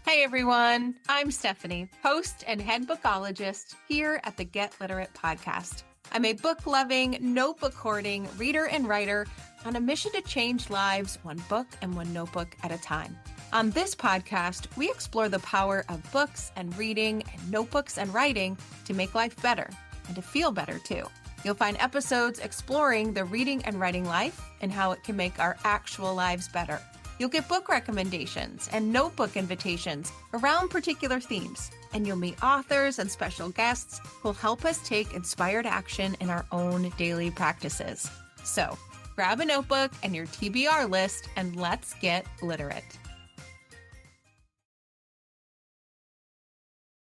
Hey everyone, I'm Stephanie, host and head bookologist here at the Get Literate podcast. I'm a book loving, notebook hoarding reader and writer on a mission to change lives one book and one notebook at a time. On this podcast, we explore the power of books and reading and notebooks and writing to make life better and to feel better too. You'll find episodes exploring the reading and writing life and how it can make our actual lives better. You'll get book recommendations and notebook invitations around particular themes, and you'll meet authors and special guests who'll help us take inspired action in our own daily practices. So, grab a notebook and your TBR list, and let's get literate.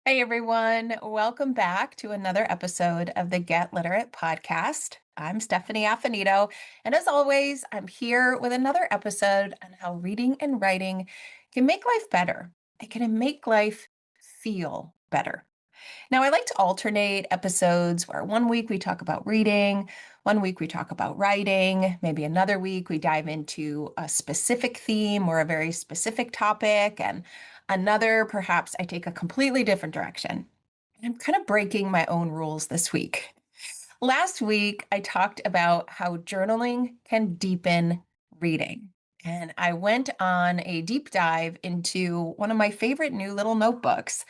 Hey everyone, welcome back to another episode of the Get Literate podcast. I'm Stephanie Affinito, and as always, I'm here with another episode on how reading and writing can make life better. It can make life feel better. Now, I like to alternate episodes where one week we talk about reading, one week we talk about writing, maybe another week we dive into a specific theme or a very specific topic, and another, perhaps I take a completely different direction. I'm kind of breaking my own rules this week. Last week, I talked about how journaling can deepen reading. And I went on a deep dive into one of my favorite new little notebooks,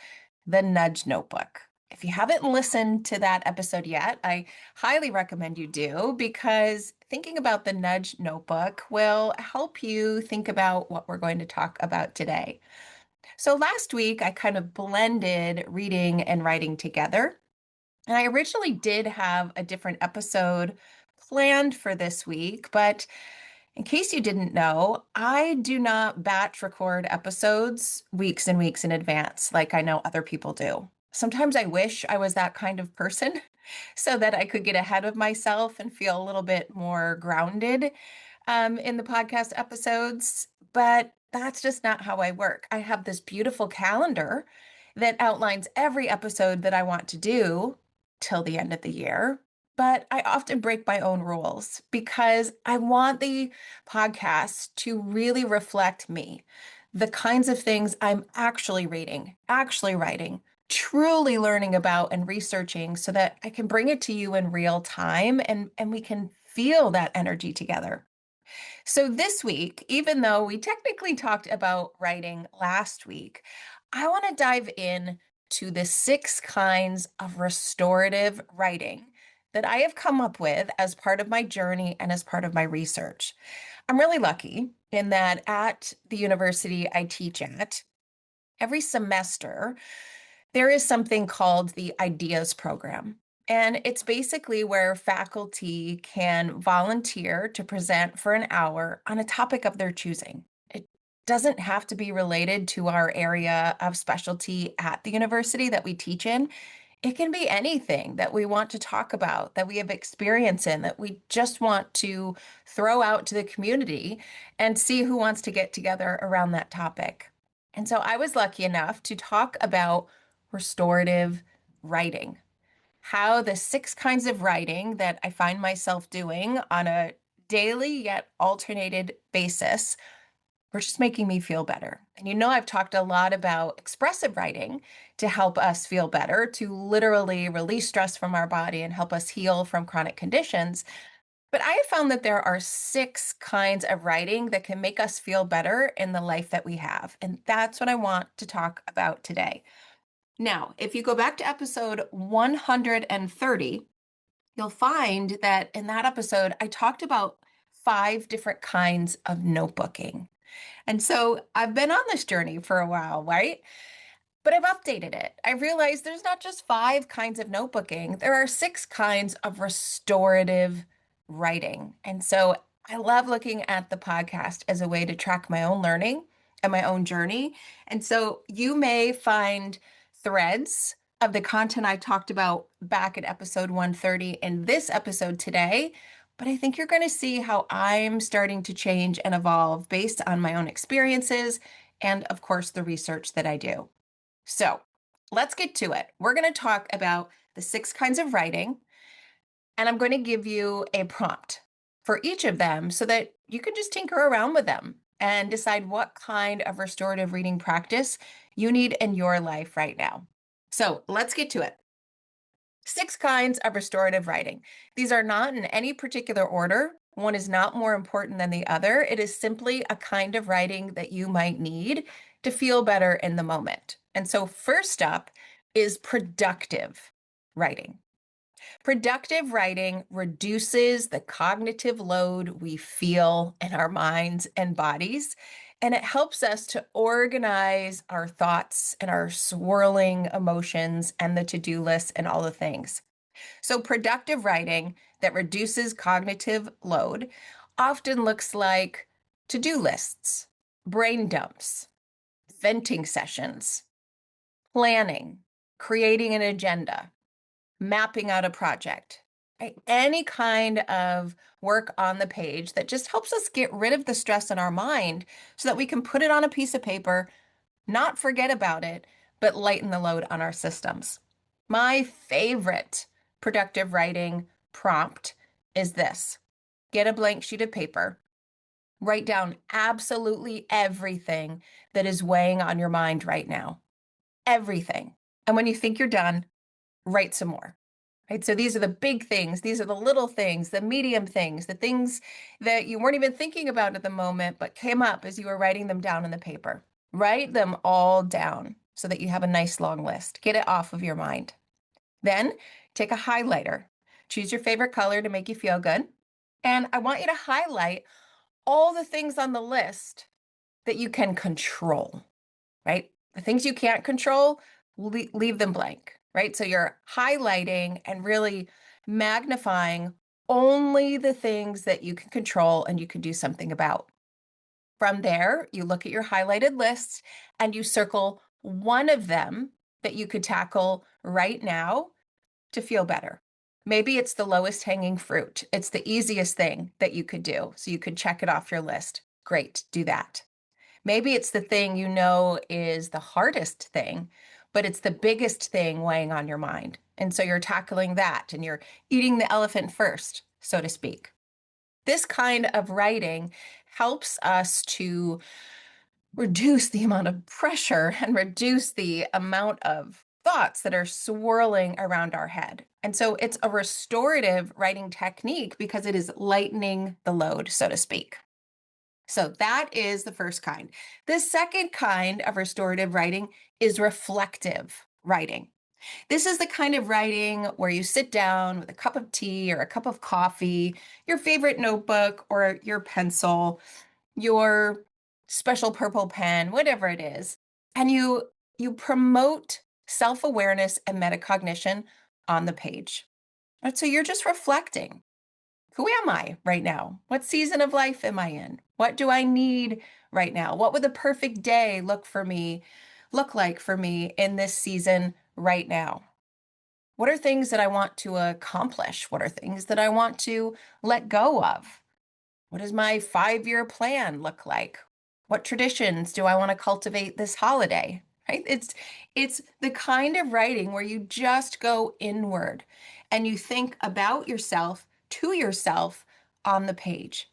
the Nudge Notebook. If you haven't listened to that episode yet, I highly recommend you do, because thinking about the Nudge Notebook will help you think about what we're going to talk about today. So last week, I kind of blended reading and writing together. And I originally did have a different episode planned for this week, but in case you didn't know, I do not batch record episodes weeks and weeks in advance like I know other people do. Sometimes I wish I was that kind of person so that I could get ahead of myself and feel a little bit more grounded in the podcast episodes, but that's just not how I work. I have this beautiful calendar that outlines every episode that I want to do till the end of the year. But I often break my own rules because I want the podcast to really reflect me, the kinds of things I'm actually reading, actually writing, truly learning about and researching, so that I can bring it to you in real time and we can feel that energy together. So this week, even though we technically talked about writing last week, I want to dive in to the 6 kinds of restorative writing that I have come up with as part of my journey and as part of my research. I'm really lucky in that at the university I teach at, every semester, there is something called the Ideas Program. And it's basically where faculty can volunteer to present for an hour on a topic of their choosing. It doesn't have to be related to our area of specialty at the university that we teach in. It can be anything that we want to talk about, that we have experience in, that we just want to throw out to the community and see who wants to get together around that topic. And so I was lucky enough to talk about restorative writing, how the 6 kinds of writing that I find myself doing on a daily yet alternated basis were just making me feel better. And I've talked a lot about expressive writing to help us feel better, to literally release stress from our body and help us heal from chronic conditions. But I have found that there are 6 kinds of writing that can make us feel better in the life that we have. And that's what I want to talk about today. Now, if you go back to episode 130, you'll find that in that episode, I talked about 5 different kinds of notebooking. And so I've been on this journey for a while, right? But I've updated it. I realized there's not just 5 kinds of notebooking, there are 6 kinds of restorative writing. And so I love looking at the podcast as a way to track my own learning and my own journey. And so you may find threads of the content I talked about back at episode 130 in this episode today. But I think you're going to see how I'm starting to change and evolve based on my own experiences and, of course, the research that I do. So let's get to it. We're going to talk about the 6 kinds of writing, and I'm going to give you a prompt for each of them so that you can just tinker around with them and decide what kind of restorative reading practice you need in your life right now. So let's get to it. 6 kinds of restorative writing. These are not in any particular order. One is not more important than the other. It is simply a kind of writing that you might need to feel better in the moment. And so first up is productive writing. Productive writing reduces the cognitive load we feel in our minds and bodies, and it helps us to organize our thoughts and our swirling emotions and the to-do list and all the things. So productive writing that reduces cognitive load often looks like to-do lists, brain dumps, venting sessions, planning, creating an agenda, mapping out a project, right? Any kind of work on the page that just helps us get rid of the stress in our mind so that we can put it on a piece of paper, not forget about it, but lighten the load on our systems. My favorite productive writing prompt is this. Get a blank sheet of paper, write down absolutely everything that is weighing on your mind right now. Everything. And when you think you're done, write some more. Right? So these are the big things. These are the little things, the medium things, the things that you weren't even thinking about at the moment, but came up as you were writing them down in the paper. Write them all down so that you have a nice long list. Get it off of your mind. Then take a highlighter. Choose your favorite color to make you feel good. And I want you to highlight all the things on the list that you can control, right? The things you can't control, leave them blank, right? So you're highlighting and really magnifying only the things that you can control and you can do something about. From there, you look at your highlighted lists and you circle one of them that you could tackle right now to feel better. Maybe it's the lowest hanging fruit. It's the easiest thing that you could do. So you could check it off your list. Great, do that. Maybe it's the thing you know is the hardest thing, but it's the biggest thing weighing on your mind. And so you're tackling that and you're eating the elephant first, so to speak. This kind of writing helps us to reduce the amount of pressure and reduce the amount of thoughts that are swirling around our head. And so it's a restorative writing technique because it is lightening the load, so to speak. So that is the first kind. The second kind of restorative writing is reflective writing. This is the kind of writing where you sit down with a cup of tea or a cup of coffee, your favorite notebook or your pencil, your special purple pen, whatever it is, and you promote self-awareness and metacognition on the page. And so you're just reflecting. Who am I right now? What season of life am I in? What do I need right now? What would the perfect day look like for me in this season right now? What are things that I want to accomplish? What are things that I want to let go of? What does my 5-year plan look like? What traditions do I want to cultivate this holiday? Right? It's the kind of writing where you just go inward and you think about yourself to yourself on the page.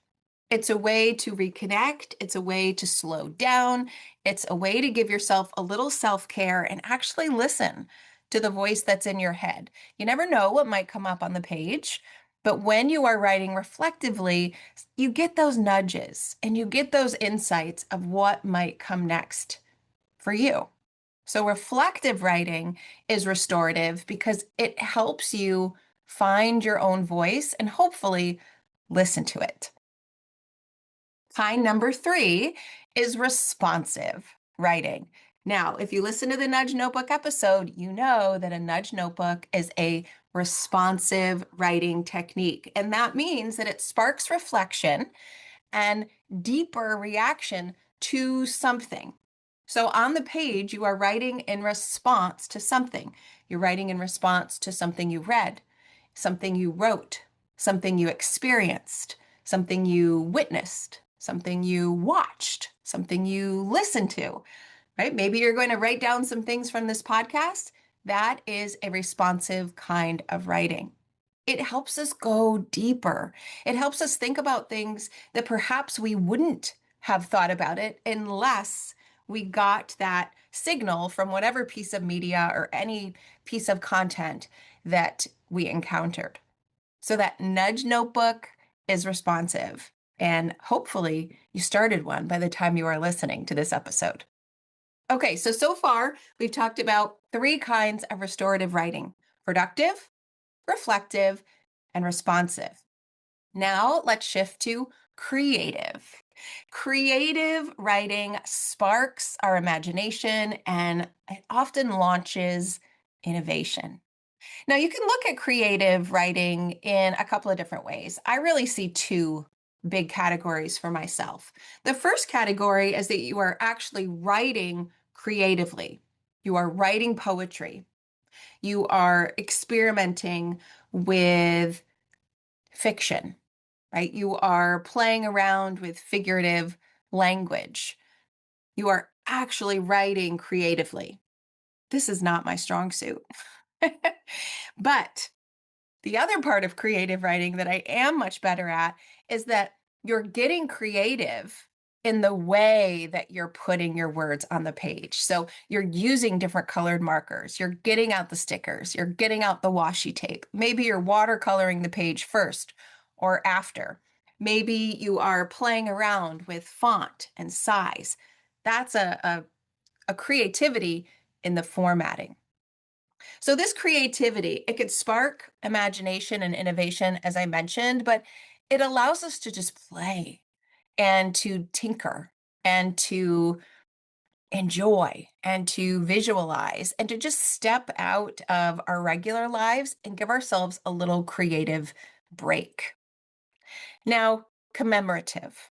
It's a way to reconnect. It's a way to slow down. It's a way to give yourself a little self-care and actually listen to the voice that's in your head. You never know what might come up on the page, but when you are writing reflectively, you get those nudges and you get those insights of what might come next for you. So reflective writing is restorative because it helps you find your own voice and hopefully listen to it. Kind number 3 is responsive writing. Now, if you listen to the Nudge Notebook episode, you know that a Nudge Notebook is a responsive writing technique. And that means that it sparks reflection and deeper reaction to something. So on the page, you are writing in response to something. You're writing in response to something you read, something you wrote, something you experienced, something you witnessed, something you watched, something you listened to, right? Maybe you're going to write down some things from this podcast. That is a responsive kind of writing. It helps us go deeper. It helps us think about things that perhaps we wouldn't have thought about it unless we got that signal from whatever piece of media or any piece of content that we encountered. So that nudge notebook is responsive. And hopefully you started one by the time you are listening to this episode. Okay, so far we've talked about three kinds of restorative writing: productive, reflective, and responsive. Now let's shift to creative. Creative writing sparks our imagination and it often launches innovation. Now, you can look at creative writing in a couple of different ways. I really see two big categories for myself. The first category is that you are actually writing creatively. You are writing poetry. You are experimenting with fiction, right? You are playing around with figurative language. You are actually writing creatively. This is not my strong suit. But the other part of creative writing that I am much better at is that you're getting creative in the way that you're putting your words on the page. So you're using different colored markers. You're getting out the stickers. You're getting out the washi tape. Maybe you're watercoloring the page first or after. Maybe you are playing around with font and size. That's a creativity in the formatting. So this creativity, it could spark imagination and innovation, as I mentioned, but it allows us to just play and to tinker and to enjoy and to visualize and to just step out of our regular lives and give ourselves a little creative break. Now, commemorative.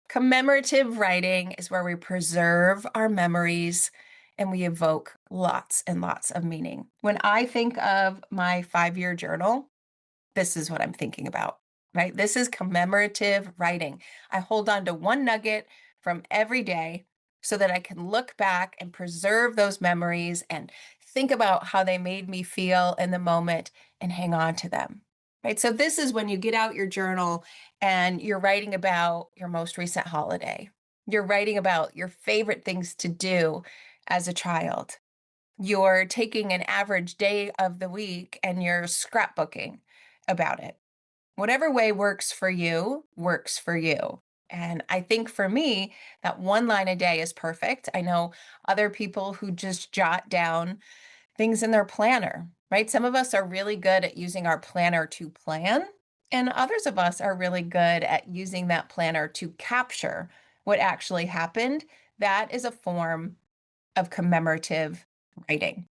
Commemorative writing is where we preserve our memories and we evoke lots and lots of meaning. When I think of my 5-year journal, this is what I'm thinking about, right? This is commemorative writing. I hold on to one nugget from every day so that I can look back and preserve those memories and think about how they made me feel in the moment and hang on to them. Right? So this is when you get out your journal and you're writing about your most recent holiday. You're writing about your favorite things to do as a child. You're taking an average day of the week and you're scrapbooking about it. Whatever way works for you, works for you. And I think for me, that one line a day is perfect. I know other people who just jot down things in their planner, right? Some of us are really good at using our planner to plan, and others of us are really good at using that planner to capture what actually happened. That is a form of commemorative writing.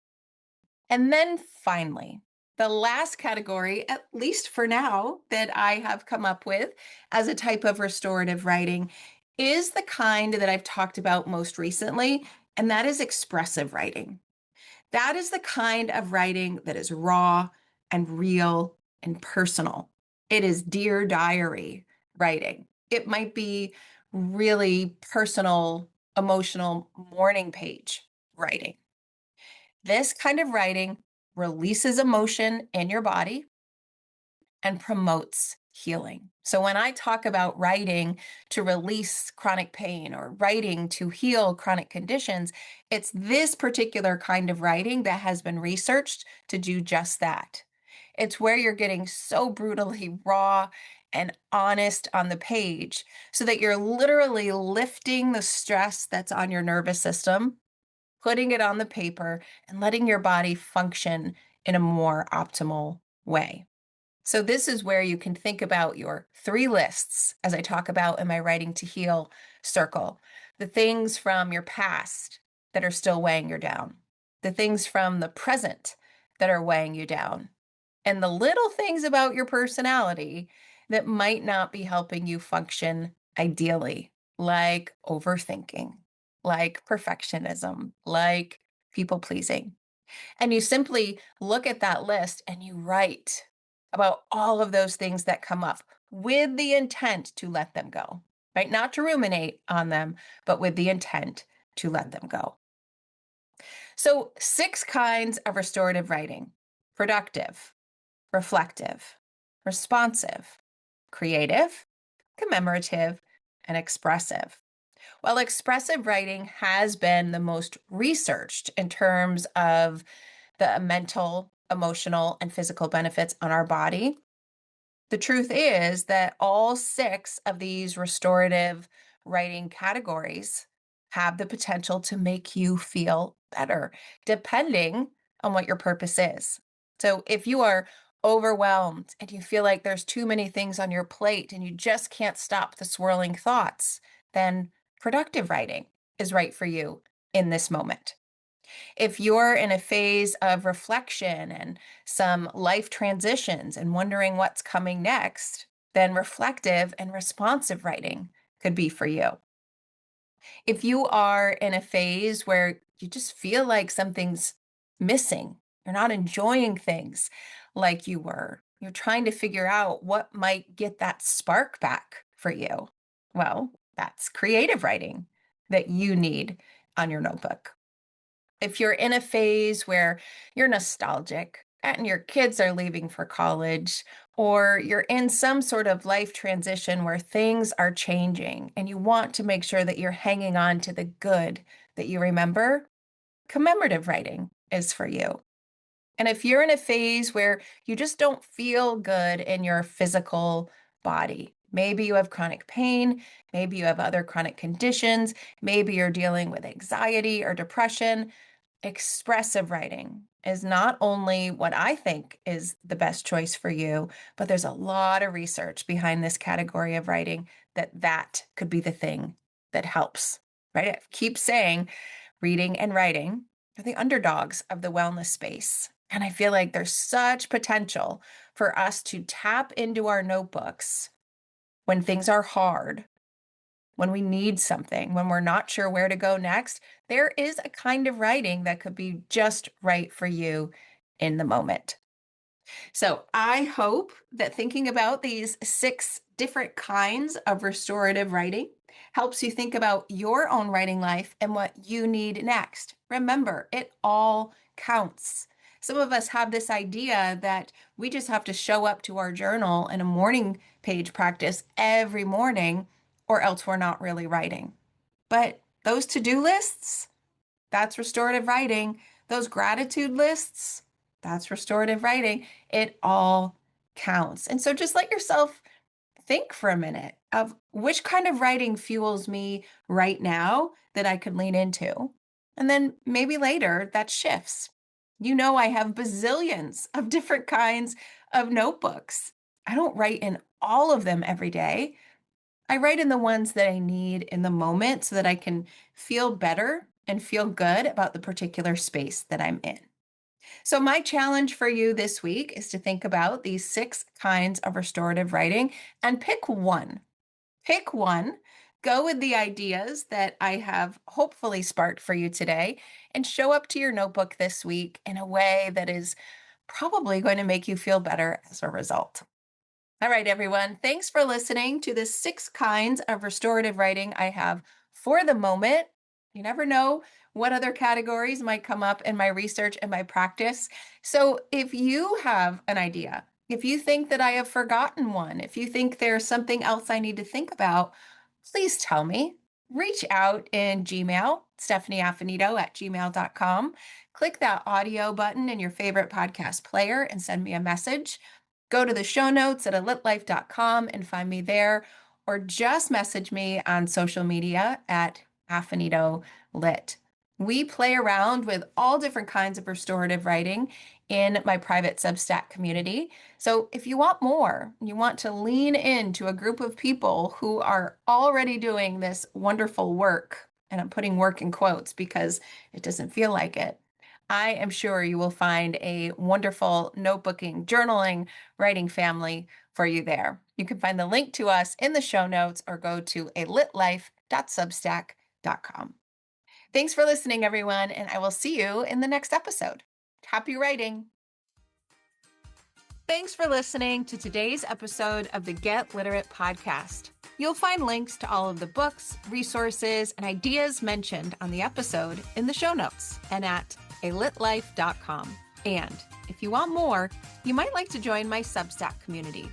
And then finally, the last category, at least for now, that I have come up with as a type of restorative writing is the kind that I've talked about most recently, and that is expressive writing. That is the kind of writing that is raw and real and personal. It is Dear Diary writing. It might be really personal, emotional morning page writing. This kind of writing releases emotion in your body and promotes healing. So when I talk about writing to release chronic pain or writing to heal chronic conditions, it's this particular kind of writing that has been researched to do just that. It's where you're getting so brutally raw and honest on the page so that you're literally lifting the stress that's on your nervous system, putting it on the paper, and letting your body function in a more optimal way. So this is where you can think about your 3 lists, as I talk about in my Writing to Heal circle. The things from your past that are still weighing you down, the things from the present that are weighing you down, and the little things about your personality that might not be helping you function ideally, like overthinking, like perfectionism, like people pleasing. And you simply look at that list and you write about all of those things that come up with the intent to let them go, right? Not to ruminate on them, but with the intent to let them go. So, 6 kinds of restorative writing: productive, reflective, responsive, creative, commemorative, and expressive. While expressive writing has been the most researched in terms of the mental, emotional, and physical benefits on our body, the truth is that all six of these restorative writing categories have the potential to make you feel better, depending on what your purpose is. So if you are overwhelmed and you feel like there's too many things on your plate and you just can't stop the swirling thoughts, then productive writing is right for you in this moment. If you're in a phase of reflection and some life transitions and wondering what's coming next, then reflective and responsive writing could be for you. If you are in a phase where you just feel like something's missing, you're not enjoying things like you were, you're trying to figure out what might get that spark back for you, well, that's creative writing that you need on your notebook. If you're in a phase where you're nostalgic and your kids are leaving for college, or you're in some sort of life transition where things are changing and you want to make sure that you're hanging on to the good that you remember, commemorative writing is for you. And if you're in a phase where you just don't feel good in your physical body, maybe you have chronic pain, maybe you have other chronic conditions, maybe you're dealing with anxiety or depression, expressive writing is not only what I think is the best choice for you, but there's a lot of research behind this category of writing that could be the thing that helps, right? I keep saying reading and writing are the underdogs of the wellness space. And I feel like there's such potential for us to tap into our notebooks when things are hard, when we need something, when we're not sure where to go next. There is a kind of writing that could be just right for you in the moment. So I hope that thinking about these six different kinds of restorative writing helps you think about your own writing life and what you need next. Remember, it all counts. Some of us have this idea that we just have to show up to our journal in a morning page practice every morning, or else we're not really writing. But those to-do lists, that's restorative writing. Those gratitude lists, that's restorative writing. It all counts. And so just let yourself think for a minute of which kind of writing fuels me right now that I could lean into. And then maybe later that shifts. You know, I have bazillions of different kinds of notebooks. I don't write in all of them every day. I write in the ones that I need in the moment so that I can feel better and feel good about the particular space that I'm in. So, my challenge for you this week is to think about these six kinds of restorative writing and pick one. Pick one, go with the ideas that I have hopefully sparked for you today, and show up to your notebook this week in a way that is probably going to make you feel better as a result. All right, everyone. Thanks for listening to the six kinds of restorative writing I have for the moment. You never know what other categories might come up in my research and my practice. So if you have an idea, if you think that I have forgotten one, if you think there's something else I need to think about, please tell me. Reach out in Gmail, stephanieaffinito@gmail.com. Click that audio button in your favorite podcast player and send me a message. Go to the show notes at elitlife.com and find me there, or just message me on social media at Affinito Lit. We play around with all different kinds of restorative writing in my private Substack community. So if you want more, you want to lean into a group of people who are already doing this wonderful work, and I'm putting work in quotes because it doesn't feel like it, I am sure you will find a wonderful notebooking, journaling, writing family for you there. You can find the link to us in the show notes or go to alitlife.substack.com. Thanks for listening, everyone, and I will see you in the next episode. Happy writing. Thanks for listening to today's episode of the Get Literate podcast. You'll find links to all of the books, resources, and ideas mentioned on the episode in the show notes and at elitlife.com. And if you want more, you might like to join my Substack community.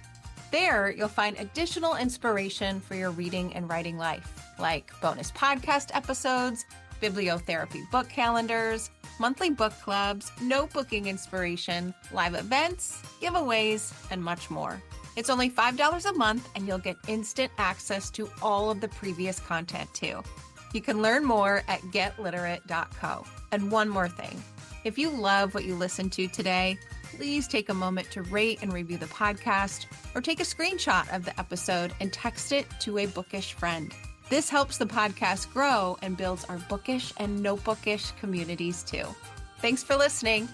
There, you'll find additional inspiration for your reading and writing life, like bonus podcast episodes, bibliotherapy book calendars, monthly book clubs, notebooking inspiration, live events, giveaways, and much more. It's only $5 a month, and you'll get instant access to all of the previous content, too. You can learn more at getliterate.co. And one more thing. If you love what you listened to today, please take a moment to rate and review the podcast, or take a screenshot of the episode and text it to a bookish friend. This helps the podcast grow and builds our bookish and notebookish communities too. Thanks for listening.